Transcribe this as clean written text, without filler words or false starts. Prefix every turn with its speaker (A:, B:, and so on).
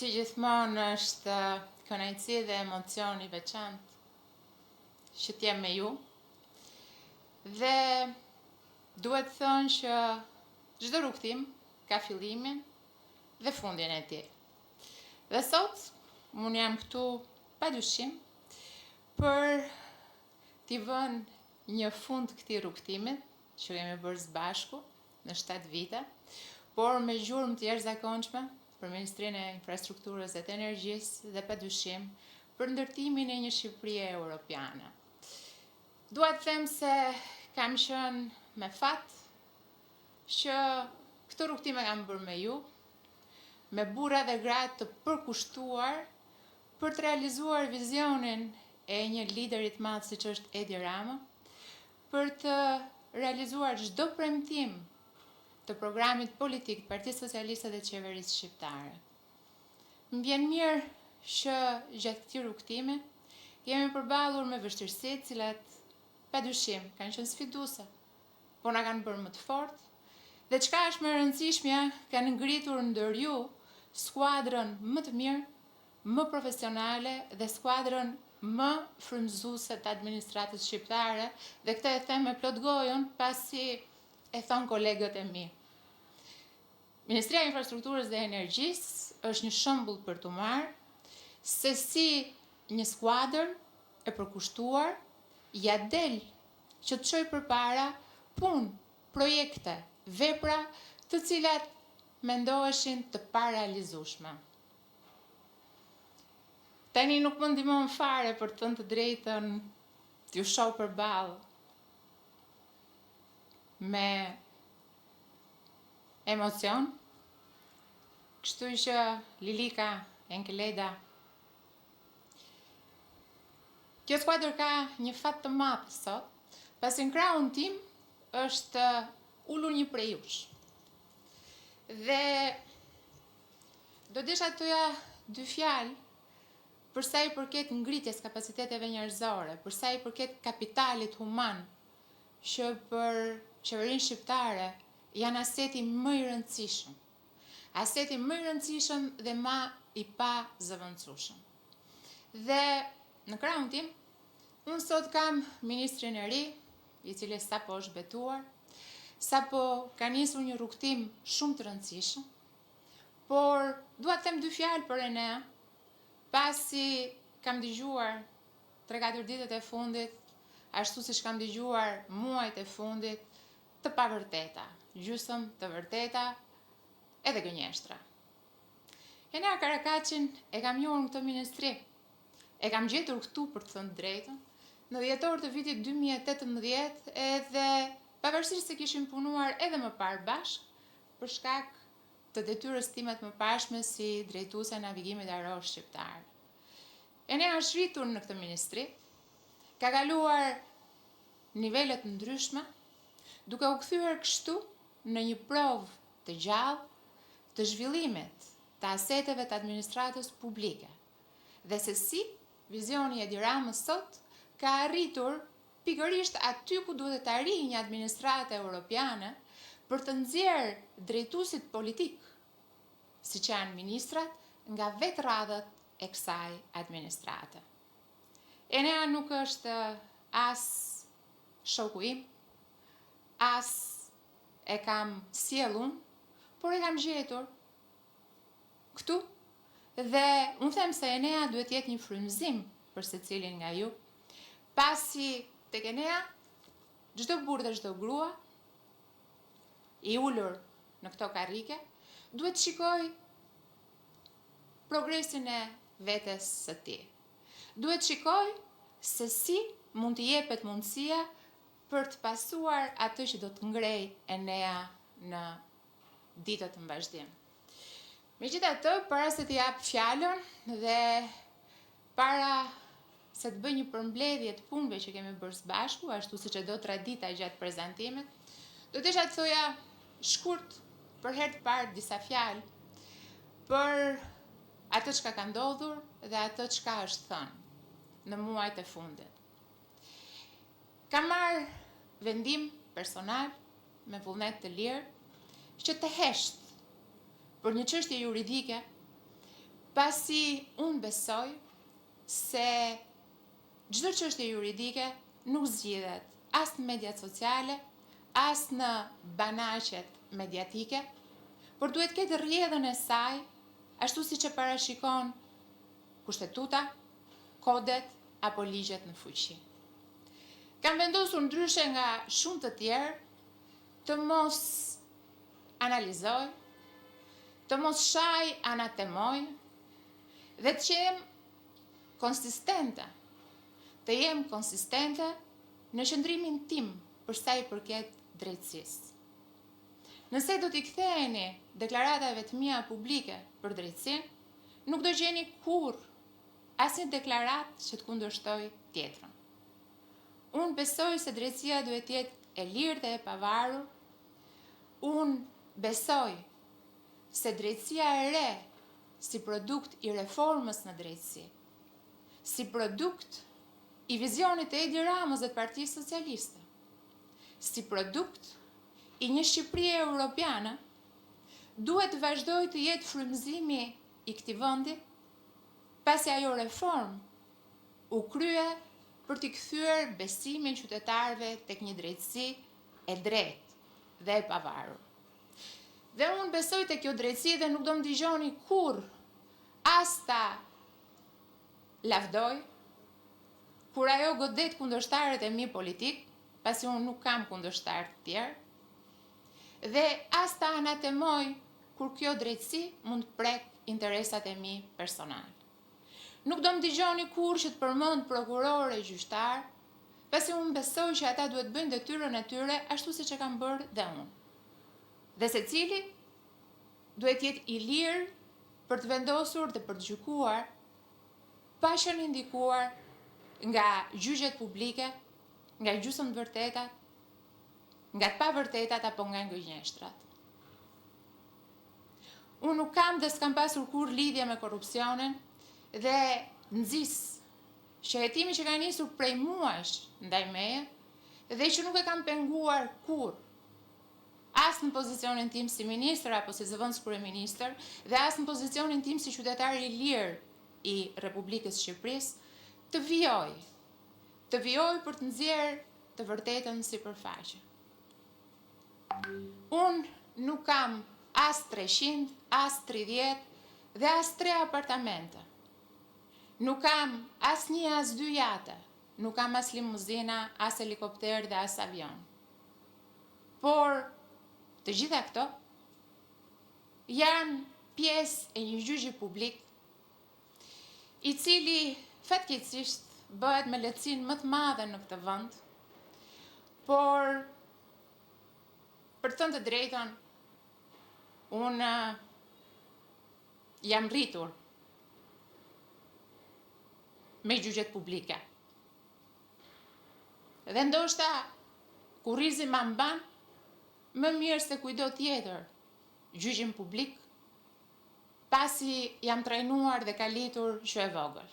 A: Si gjithmonë është kënaqësi dhe emocion I veçantë që t'jem me ju. Dhe duhet të thonë që çdo rrugtim ka fillimin dhe fundin e tij. Dhe sot unë jam këtu padyshim për t'i vënë një fund këtij rrugtimit që kemi bërë së bashku në 7 vite, por me gjurmë të jashtëzakonshme për Ministrinë e Infrastrukturës dhe të Energjisë dhe padyshim për ndërtimin e një Shqipërie europiane. Dua të them se kam qenë me fat që këtë rrugtim e kam bërë me ju, me burra dhe gra të përkushtuar për të realizuar vizionin e një lideri të madh siç është Edi Rama, për të realizuar çdo premtim të programit politik të Partisë Socialiste dhe Qeverisë Shqiptare. Më vjen mirë që gjatë këtij rrugtimi jemi përballur me vështirësi të cilat padyshim kanë qenë sfiduese, por na kanë bërë më të fortë, dhe çka është më e rëndësishmja, kanë ngritur ndër ju skuadrën më të mirë, më profesionale dhe skuadrën më frymëzuese të administratës shqiptare, dhe këtë e them me plot gojën pasi e thon kolegët e mi. Ministria e Infrastrukturës dhe Energjisë është një shembull për t'u marrë se si një skuadër e përkushtuar ja del që të çojë përpara punë, projekte, vepra të cilat mendoheshin të parealizueshme. Tani nuk më ndihmon fare për të thënë të drejtën t'ju shoh përballë me emocion, kështu që Lilika Enkeleda, kjo skuadër ka një fat të madh sot, pasi në krahun tim është ulur një prej jush. Dhe do desha t'ja 2 fjalë për sa I përket ngritjes kapaciteteve njerëzore, për sa I përket kapitalit human, që për qeverinë shqiptare janë aseti më I rëndësishëm. Aseti më I rëndësishëm dhe më I pazëvendësueshëm. Dhe në krahun tim, unë sot kam ministrin e ri, I cili sapo është betuar, sapo ka nisur një rrugtim shumë të rëndësishëm, por dua të them 2 fjalë për Enea, pasi kam dëgjuar 3-4 ditët e fundit, ashtu siç kam dëgjuar muajt e fundit, të pavërteta, gjysmë të vërteta, edhe gënjeshtra. Enea Karakaçin e kam njohur në këtë ministri. E kam gjetur këtu për të thënë drejtën, në dhjetor të vitit 2018, edhe pavarësisht se kishim punuar edhe më parë bashkë, për shkak të detyrës time të mëparshme si drejtuese e navigimit ajror shqiptar. Enea është rritur në këtë ministri, ka kaluar nivele të ndryshme, duke u kthyer kështu në një provë të gjallë të zhvillimit të aseteve të administratës publike, dhe se si vizioni Edi Ramës sot ka arritur pikërisht aty ku duhet të arrijë një administratë europiane për të nxjerrë drejtuesit politik, siç janë ministrat, nga vetë radhët e kësaj administrate. Enea nuk është as shoku im, as e kam sjellun, por e kam gjetur këtu, dhe unë them se Enea duhet jetë një frymëzim për secilin nga ju, pasi tek Enea çdo burrë dhe çdo grua I ulur në këto karrike duhet shikoj progresin e vetes së tij. Duhet shikoj se si mund të jepet mundësia për të pasuar atë që do të ngrej Enea në ditët në vazhdim. Megjithatë, para se të jap fjalën dhe para se të bëj një përmbledhje të punëve që kemi bërë së bashku, ashtu siç e do tradita gjatë prezantimit, do desha të thoja shkurt për herë të parë disa fjalë për atë çka ka ndodhur dhe atë çka është thënë në muajt e fundit. Kam marrë vendim personal me vullnet të lirë që të hesht për një çështje juridike pasi unë besoj se çdo çështje juridike nuk zgjidhet as në mediat sociale, as në banaqet mediatike, por duhet ketë rrjedhën e saj, ashtu siç e parashikon kushtetuta, kodet apo ligjet në fuqi. Kam vendosur ndryshe nga shumë të tjerë të mos analizoj, të mos shaj anatemoj dhe të jem konsistente, në qëndrimin tim për sa i përket drejtësisë. Nëse do t'i ktheheni deklaratave të mia publike për drejtësinë, nuk do gjeni kurrë asnjë deklaratë që të kundërshtoj tjetrën. Unë besoj se drejtësia duhet të jetë e lirë dhe e pavarur. Unë besoj se drejtësia e re si produkt i reformës në drejtësi, si produkt i vizionit të Edi Ramës dhe të Partisë Socialiste, si produkt i një Shqipërie europiane, duhet të vazhdoj të jetë frymëzimi i këtij vendi, pasi ajo reform u krye për t'i kthyer besimin qytetarëve tek një drejtësi e drejtë dhe e pavarur. Dhe unë besoj tek kjo drejtësi dhe nuk do më dëgjoni kurrë as ta lavdoj, kur ajo godet kundërshtarët e mi politik, pasi unë nuk kam kundërshtarë të tjerë, dhe as ta anatemoj kur kjo drejtësi mund të prek interesat e mi personal. Nuk do më dëgjoni kurrë që të përmend prokurorë e gjyqtar, pasi unë besoj që ata duhet bëjnë detyrën e tyre ashtu siç e kam bërë dhe unë. Dhe secili duhet jetë i lirë për të vendosur dhe për të gjykuar pa qenë ndikuar nga gjyqjet publike, nga gjysmëvërtetat, nga të pavërtetat apo nga gënjeshtrat. Unë nuk kam dhe s'kam pasur kurrë lidhje me korrupsionin dhe nxis shëhetimi që ka nisur prej muajsh ndaj meje dhe që nuk e kam penguar kurrë, as në pozicionin tim si ministër apo si zëvendës kryeministër dhe as në pozicionin tim si qytetar i lirë i Republikës Shqipërisë, të vijoj për të nxjerrë të vërtetën sipërfaqe. Unë nuk kam as 300, as 30 dhe as 3 apartamente. Nuk kam as 1, as 2 jate. Nuk kam as limuzina, as helikopter dhe as avion. Por të gjitha këto janë pjesë e një gjyqi publik, i cili fatkeqësisht bëhet me lehtësinë më të madhe në këtë vend, por për të thënë të drejtën, unë jam rritur me gjyqjet publike. Dhe ndoshta kur rrizi ma mban, më mirë se kujdo tjetër gjyqin publik, pasi jam trajnuar dhe kalitur që e vogël.